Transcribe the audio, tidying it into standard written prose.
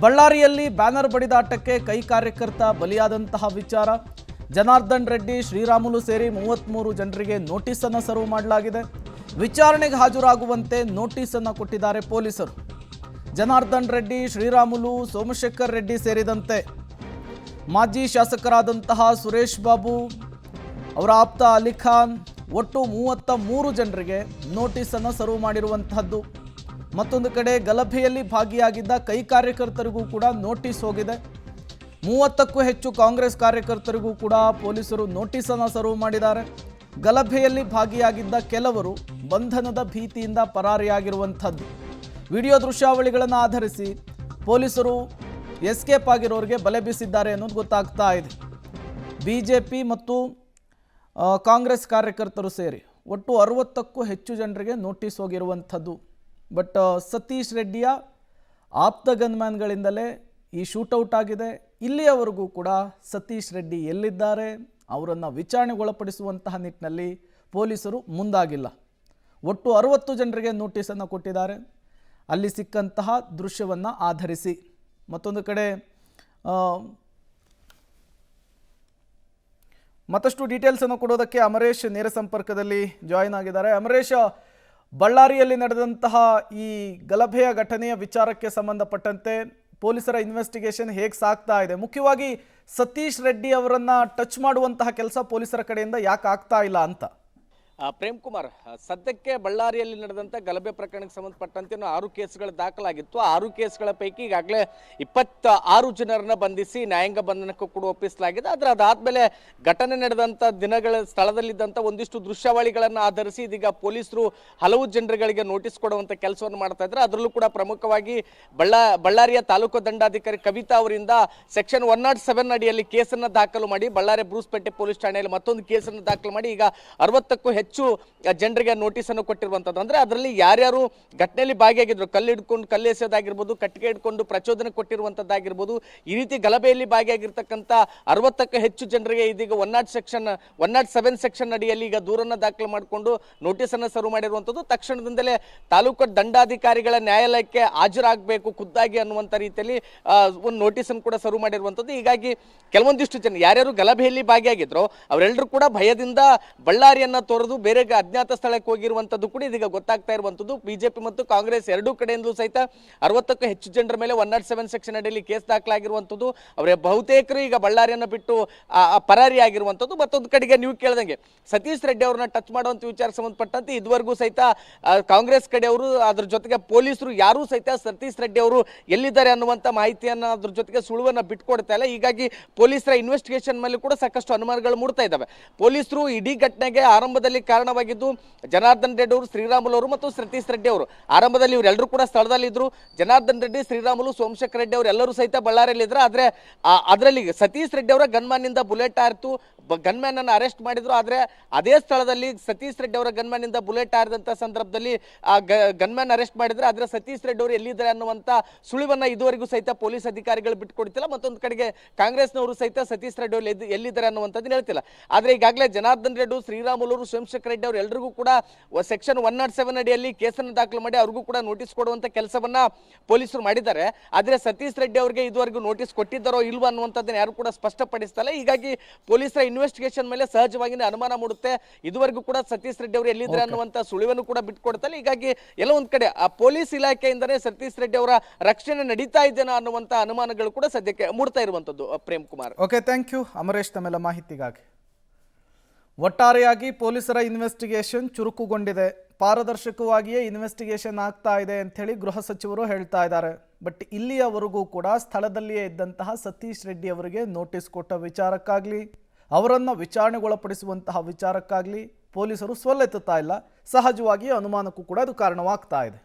ಬಳ್ಳಾರಿಯಲ್ಲಿ ಬ್ಯಾನರ್ ಬಡಿದಾಟಕ್ಕೆ ಕೈ ಕಾರ್ಯಕರ್ತ ಬಲಿಯಾದಂತಹ ವಿಚಾರ. ಜನಾರ್ದನ್ ರೆಡ್ಡಿ, ಶ್ರೀರಾಮುಲು ಸೇರಿ 33 ಜನರಿಗೆ ನೋಟಿಸ್ ಅನ್ನು ಸರ್ವ್ ಮಾಡಲಾಗಿದೆ. ವಿಚಾರಣೆಗೆ ಹಾಜರಾಗುವಂತೆ ನೋಟಿಸ್ ಅನ್ನು ಕೊಟ್ಟಿದ್ದಾರೆ ಪೊಲೀಸರು. ಜನಾರ್ದನ್ ರೆಡ್ಡಿ, ಶ್ರೀರಾಮುಲು, ಸೋಮಶೇಖರ್ ರೆಡ್ಡಿ ಸೇರಿದಂತೆ ಮಾಜಿ ಶಾಸಕರಾದಂತಹ ಸುರೇಶ್ ಬಾಬು, ಅವರ ಆಪ್ತ ಅಲಿ ಖಾನ್, ಒಟ್ಟು 33 ಜನರಿಗೆ ನೋಟಿಸ್ ಅನ್ನು ಸರ್ವ್ ಮಾಡಿರುವಂತಹದ್ದು. ಮತ್ತೊಂದು ಕಡೆ ಗಲಭೆಯಲ್ಲಿ ಭಾಗಿಯಾಗಿದ್ದ ಕೈ ಕಾರ್ಯಕರ್ತರಿಗೂ ಕೂಡ ನೋಟಿಸ್ ಹೋಗಿದೆ. 30ಕ್ಕೂ ಹೆಚ್ಚು ಕಾಂಗ್ರೆಸ್ ಕಾರ್ಯಕರ್ತರಿಗೂ ಕೂಡ ಪೊಲೀಸರು ನೋಟಿಸ್ ಅನ್ನು ಸರ್ವ್ ಮಾಡಿದ್ದಾರೆ. ಗಲಭೆಯಲ್ಲಿ ಭಾಗಿಯಾಗಿದ್ದ ಕೆಲವರು ಬಂಧನದ ಭೀತಿಯಿಂದ ಪರಾರಿಯಾಗಿರುವಂಥದ್ದು. ವಿಡಿಯೋ ದೃಶ್ಯಾವಳಿಗಳನ್ನು ಆಧರಿಸಿ ಪೊಲೀಸರು ಎಸ್ಕೇಪ್ ಆಗಿರೋರಿಗೆ ಬಲೆ ಬೀಸಿದ್ದಾರೆ ಅನ್ನೋದು ಗೊತ್ತಾಗ್ತಾ ಇದೆ. ಬಿಜೆಪಿ ಮತ್ತು ಕಾಂಗ್ರೆಸ್ ಕಾರ್ಯಕರ್ತರು ಸೇರಿ ಒಟ್ಟು 60ಕ್ಕೂ ಹೆಚ್ಚು ಜನರಿಗೆ ನೋಟಿಸ್ ಹೋಗಿರುವಂಥದ್ದು. ಬಟ್ ಸತೀಶ್ ರೆಡ್ಡಿಯ ಆಪ್ತ ಗನ್ಮ್ಯಾನ್ಗಳಿಂದಲೇ ಈ ಶೂಟೌಟ್ ಆಗಿದೆ. ಇಲ್ಲಿಯವರೆಗೂ ಕೂಡ ಸತೀಶ್ ರೆಡ್ಡಿ ಎಲ್ಲಿದ್ದಾರೆ, ಅವರನ್ನು ವಿಚಾರಣೆಗೊಳಪಡಿಸುವಂತಹ ನಿಟ್ಟಿನಲ್ಲಿ ಪೊಲೀಸರು ಮುಂದಾಗಿಲ್ಲ. ಒಟ್ಟು 60 ಜನರಿಗೆ ನೋಟಿಸನ್ನು ಕೊಟ್ಟಿದ್ದಾರೆ, ಅಲ್ಲಿ ಸಿಕ್ಕಂತಹ ದೃಶ್ಯವನ್ನು ಆಧರಿಸಿ. ಮತ್ತೊಂದು ಕಡೆ ಮತ್ತಷ್ಟು ಡೀಟೇಲ್ಸನ್ನು ಕೊಡೋದಕ್ಕೆ ಅಮರೇಶ್ ನೇರ ಸಂಪರ್ಕದಲ್ಲಿ ಜಾಯಿನ್ ಆಗಿದ್ದಾರೆ. ಅಮರೇಶ್, ಬಳ್ಳಾರಿಯಲ್ಲಿ ನಡೆದಂತಹ ಈ ಗಲಭೆಯ ಘಟನೆಯ ವಿಚಾರಕ್ಕೆ ಸಂಬಂಧಪಟ್ಟಂತೆ ಪೊಲೀಸರ ಇನ್ವೆಸ್ಟಿಗೇಷನ್ ಹೇಗೆ ಸಾಗ್ತಾ ಇದೆ? ಮುಖ್ಯವಾಗಿ ಸತೀಶ್ ರೆಡ್ಡಿ ಅವರನ್ನ ಟಚ್ ಮಾಡುವಂತಹ ಕೆಲಸ ಪೊಲೀಸರ ಕಡೆಯಿಂದ ಯಾಕೆ ಆಗ್ತಾ ಇಲ್ಲ ಅಂತ? ಪ್ರೇಮ್ ಕುಮಾರ್, ಸದ್ಯಕ್ಕೆ ಬಳ್ಳಾರಿಯಲ್ಲಿ ನಡೆದಂಥ ಗಲಭೆ ಪ್ರಕರಣಕ್ಕೆ ಸಂಬಂಧಪಟ್ಟಂತೆ 6 ಕೇಸ್ಗಳು ದಾಖಲಾಗಿತ್ತು. 6 ಕೇಸ್ಗಳ ಪೈಕಿ ಈಗಾಗಲೇ 26 ಜನರನ್ನ ಬಂಧಿಸಿ ನ್ಯಾಯಾಂಗ ಬಂಧನಕ್ಕೂ ಕೂಡ ಒಪ್ಪಿಸಲಾಗಿದೆ. ಆದರೆ ಅದಾದ್ಮೇಲೆ ಘಟನೆ ನಡೆದಂಥ ದಿನಗಳ ಸ್ಥಳದಲ್ಲಿದ್ದಂಥ ಒಂದಿಷ್ಟು ದೃಶ್ಯಾವಳಿಗಳನ್ನು ಆಧರಿಸಿ ಇದೀಗ ಪೊಲೀಸರು ಹಲವು ಜನರುಗಳಿಗೆ ನೋಟಿಸ್ ಕೊಡುವಂಥ ಕೆಲಸವನ್ನು ಮಾಡ್ತಾ ಇದ್ದಾರೆ. ಅದರಲ್ಲೂ ಕೂಡ ಪ್ರಮುಖವಾಗಿ ಬಳ್ಳಾರಿಯ ತಾಲೂಕು ದಂಡಾಧಿಕಾರಿ ಕವಿತಾ ಅವರಿಂದ ಸೆಕ್ಷನ್ 107 ಅಡಿಯಲ್ಲಿ ಕೇಸನ್ನು ದಾಖಲು ಮಾಡಿ ಬಳ್ಳಾರಿ ಬ್ರೂಸ್ಪೇಟೆ ಪೊಲೀಸ್ ಠಾಣೆಯಲ್ಲಿ ಮತ್ತೊಂದು ಕೇಸನ್ನು ದಾಖಲು ಮಾಡಿ ಈಗ 60ಕ್ಕೂ ಹೆಚ್ಚು ಜನರಿಗೆ ನೋಟಿಸ್ ಅನ್ನು ಕೊಟ್ಟಿರುವಂತದ್ದು. ಅಂದ್ರೆ ಅದರಲ್ಲಿ ಯಾರ್ಯಾರು ಘಟನೆಯಲ್ಲಿ ಭಾಗಿಯಾಗಿದ್ರು, ಕಲ್ಲು ಎಸೆಯೋದಾಗಿರ್ಬೋದು, ಕಟ್ಟಿಗೆ ಹಿಡ್ಕೊಂಡು ಪ್ರಚೋದನೆ ಕೊಟ್ಟಿರುವಂತದ್ದಾಗಿರ್ಬೋದು, ಈ ರೀತಿ ಗಲಭೆಯಲ್ಲಿ ಭಾಗಿಯಾಗಿರ್ತಕ್ಕಂಥ 60ಕ್ಕೂ ಹೆಚ್ಚು ಜನರಿಗೆ ಇದೀಗ 107 ಸೆಕ್ಷನ್ ಅಡಿಯಲ್ಲಿ ಈಗ ದೂರನ್ನ ದಾಖಲು ಮಾಡಿಕೊಂಡು ನೋಟಿಸ್ ಅನ್ನು ಸರ್ವ್ ಮಾಡಿರುವಂತದ್ದು. ತಕ್ಷಣದಿಂದಲೇ ತಾಲೂಕು ದಂಡಾಧಿಕಾರಿಗಳ ನ್ಯಾಯಾಲಯಕ್ಕೆ ಹಾಜರಾಗಬೇಕು ಖುದ್ದಾಗಿ ಅನ್ನುವಂಥ ರೀತಿಯಲ್ಲಿ ಒಂದು ನೋಟಿಸ್ ಅನ್ನು ಕೂಡ ಸರ್ವ್ ಮಾಡಿರುವಂತದ್ದು. ಹೀಗಾಗಿ ಕೆಲವೊಂದಿಷ್ಟು ಜನ ಯಾರ್ಯಾರು ಗಲಭೆಯಲ್ಲಿ ಭಾಗಿಯಾಗಿದ್ರು ಅವರೆಲ್ಲರೂ ಕೂಡ ಭಯದಿಂದ ಬಳ್ಳಾರಿಯನ್ನ ತೊರೆದು ಬೇರೆ ಅಜ್ಞಾತ ಸ್ಥಳಕ್ಕೆ ಹೋಗಿರುವಂತದ್ದು ಕೂಡ ಇದೀಗ ಗೊತ್ತಾಗ್ತಾ ಇರುವಂತದ್ದು. ಬಿಜೆಪಿ ಮತ್ತು ಕಾಂಗ್ರೆಸ್ ಎರಡೂ ಕಡೆಯಿಂದಲೂ ಸಹಿತ 60ಕ್ಕೂ ಹೆಚ್ಚು ಜನರ ಮೇಲೆ 107 ಸೆಕ್ಷನ್ ಅಡಿಯಲ್ಲಿ ಕೇಸ್ ದಾಖಲಾಗಿರುವಂತದ್ದು. ಅವರೇ ಬಹುತೇಕರು ಈಗ ಬಳ್ಳಾರಿಯನ್ನು ಬಿಟ್ಟು ಪರಾರಿಯಾಗಿರುವಂತದ್ದು. ಮತ್ತೊಂದು ಕಡೆಗೆ ನೀವು ಕೇಳ್ದಂಗೆ ಸತೀಶ್ ರೆಡ್ಡಿ ಅವ್ರನ್ನ ಟಚ್ ಮಾಡುವಂತ ವಿಚಾರಕ್ಕೆ ಸಂಬಂಧಪಟ್ಟಂತೆ ಇದುವರೆಗೂ ಸಹಿತ ಕಾಂಗ್ರೆಸ್ ಕಡೆಯವರು ಅದ್ರ ಜೊತೆಗೆ ಪೊಲೀಸರು ಯಾರೂ ಸಹಿತ ಸತೀಶ್ ರೆಡ್ಡಿ ಅವರು ಎಲ್ಲಿದ್ದಾರೆ ಅನ್ನುವಂತ ಮಾಹಿತಿಯನ್ನ ಅದ್ರ ಜೊತೆಗೆ ಸುಳುವನ್ನ ಬಿಟ್ಕೊಡ್ತಾ ಇಲ್ಲ. ಹೀಗಾಗಿ ಪೊಲೀಸರ ಇನ್ವೆಸ್ಟಿಗೇಷನ್ ಮೇಲೆ ಕೂಡ ಸಾಕಷ್ಟು ಅನುಮಾನಗಳು ಮೂಡ್ತಾ ಇದ್ದಾವೆ. ಪೊಲೀಸರು ಇಡೀ ಘಟನೆಗೆ ಆರಂಭದಲ್ಲಿ ಕಾರಣವಾಗಿದ್ದು ಜನಾರ್ದನ್ ರೆಡ್ಡಿ ಅವರು, ಶ್ರೀರಾಮುಲು ಅವರು ಮತ್ತು ಸತೀಶ್ ರೆಡ್ಡಿ ಅವರು. ಆರಂಭದಲ್ಲಿ ಇವರೆಲ್ಲರೂ ಕೂಡ ಸ್ಥಳದಲ್ಲಿ ಇದ್ರು. ಜನಾರ್ದನ್ ರೆಡ್ಡಿ, ಶ್ರೀರಾಮುಲು, ಸೋಮಶೇಖರ್ ರೆಡ್ಡಿ ಅವರು ಎಲ್ಲರೂ ಸಹಿತ ಬಳ್ಳಾರಿಯಲ್ಲಿ ಇದ್ರು. ಆದ್ರೆ ಅದರಲ್ಲಿ ಸತೀಶ್ ರೆಡ್ಡಿ ಅವರ ಗನ್ಮ್ಯಾನ್ ನಿಂದ ಬುಲೆಟ್ ಆಯ್ತು, ಗನ್ಮ್ಯಾನ್ ಅನ್ನು ಅರೆಸ್ಟ್ ಮಾಡಿದ್ರು. ಆದ್ರೆ ಅದೇ ಸ್ಥಳದಲ್ಲಿ ಸತೀಶ್ ರೆಡ್ಡಿ ಅವರ ಗನ್ಮ್ಯಾನ್ ನಿಂದ ಬುಲೆಟ್ ಆರಿದಂತ ಸಂದರ್ಭದಲ್ಲಿ ಗನ್ಮ್ಯಾನ್ ಅರೆಸ್ಟ್ ಮಾಡಿದ್ರೆ, ಆದ್ರೆ ಸತೀಶ್ ರೆಡ್ಡಿ ಅವರು ಎಲ್ಲಿದ್ದಾರೆ ಅನ್ನುವಂತ ಸುಳಿವನ್ನ ಇದುವರೆಗೂ ಸಹಿತ ಪೊಲೀಸ್ ಅಧಿಕಾರಿಗಳು ಬಿಟ್ಕೊಡ್ತಿಲ್ಲ. ಮತ್ತೊಂದು ಕಡೆಗೆ ಕಾಂಗ್ರೆಸ್ನವರು ಸಹಿತ ಸತೀಶ್ ರೆಡ್ಡಿ ಅವರು ಎಲ್ಲಿದ್ದಾರೆ ಅನ್ನುವಂಥದ್ದು ಹೇಳ್ತಿಲ್ಲ. ಆದ್ರೆ ಈಗಾಗಲೇ ಜನಾರ್ದನ್ ರೆಡ್ಡಿ, ಶ್ರೀರಾಮುಲು, ಸೋಮಶೇಖರ್ ರೆಡ್ಡಿ ಅವರು ಎಲ್ಲರಿಗೂ ಕೂಡ ಸೆಕ್ಷನ್ 107 ಅಡಿಯಲ್ಲಿ ಕೇಸನ್ನು ದಾಖಲು ಮಾಡಿ ಅವ್ರಿಗೂ ಕೂಡ ನೋಟಿಸ್ ಕೊಡುವಂತ ಕೆಲಸವನ್ನ ಪೊಲೀಸರು ಮಾಡಿದ್ದಾರೆ. ಆದ್ರೆ ಸತೀಶ್ ರೆಡ್ಡಿ ಅವರಿಗೆ ಇದುವರೆಗೂ ನೋಟಿಸ್ ಕೊಟ್ಟಿದ್ದಾರೋ ಇಲ್ವಾ ಅನ್ನುವಂಥದ್ದನ್ನ ಯಾರು ಕೂಡ ಸ್ಪಷ್ಟಪಡಿಸ್ತಲ್ಲ. ಹೀಗಾಗಿ ಪೊಲೀಸರ ಇನ್ವೆಸ್ಟಿಗೇಷನ್ ಮೇಲೆ ಸಹಜವಾಗಿ ಅನುಮಾನ ಮೂಡುತ್ತೆ. ಇದುವರೆಗೂ ಕೂಡ ಸತೀಶ್ ರೆಡ್ಡಿ ಅವರು ಎಲ್ಲಿದ್ದಾರೆ ಅನ್ನುವಂತ ಸುಳಿವನ್ನು ಕೂಡ ಬಿಟ್ಕೊಡ್ತಲ್ಲ. ಹೀಗಾಗಿ ಎಲ್ಲ ಒಂದ್ ಕಡೆ ಆ ಪೊಲೀಸ್ ಇಲಾಖೆಯಿಂದನೇ ಸತೀಶ್ ರೆಡ್ಡಿ ಅವರ ರಕ್ಷಣೆ ನಡೀತಾ ಇದೆಯಾ ಅನ್ನುವಂತ ಅನುಮಾನಗಳು ಕೂಡ ಸದ್ಯಕ್ಕೆ ಮೂಡ್ತಾ ಇರುವಂತದ್ದು. Prem Kumar, okay, thank you Amaresh ತಮ್ಮೆಲ್ಲ ಮಾಹಿತಿಗಾಗಿ. ಒಟ್ಟಾರೆಯಾಗಿ ಪೊಲೀಸರ ಇನ್ವೆಸ್ಟಿಗೇಷನ್ ಚುರುಕುಗೊಂಡಿದೆ, ಪಾರದರ್ಶಕವಾಗಿಯೇ ಇನ್ವೆಸ್ಟಿಗೇಷನ್ ಆಗ್ತಾ ಇದೆ ಅಂಥೇಳಿ ಗೃಹ ಸಚಿವರು ಹೇಳ್ತಾ ಇದ್ದಾರೆ. ಬಟ್ ಇಲ್ಲಿಯವರೆಗೂ ಕೂಡ ಸ್ಥಳದಲ್ಲಿಯೇ ಇದ್ದಂತಹ ಸತೀಶ್ ರೆಡ್ಡಿ ಅವರಿಗೆ ನೋಟಿಸ್ ಕೊಟ್ಟ ವಿಚಾರಕ್ಕಾಗಲಿ, ಅವರನ್ನು ವಿಚಾರಣೆಗೊಳಪಡಿಸುವಂತಹ ವಿಚಾರಕ್ಕಾಗಲಿ ಪೊಲೀಸರು ಸ್ವಲ್ಲೆತ್ತುತ್ತಾ ಇಲ್ಲ. ಸಹಜವಾಗಿ ಅನುಮಾನಕ್ಕೂ ಕೂಡ ಅದು ಕಾರಣವಾಗ್ತಾ ಇದೆ.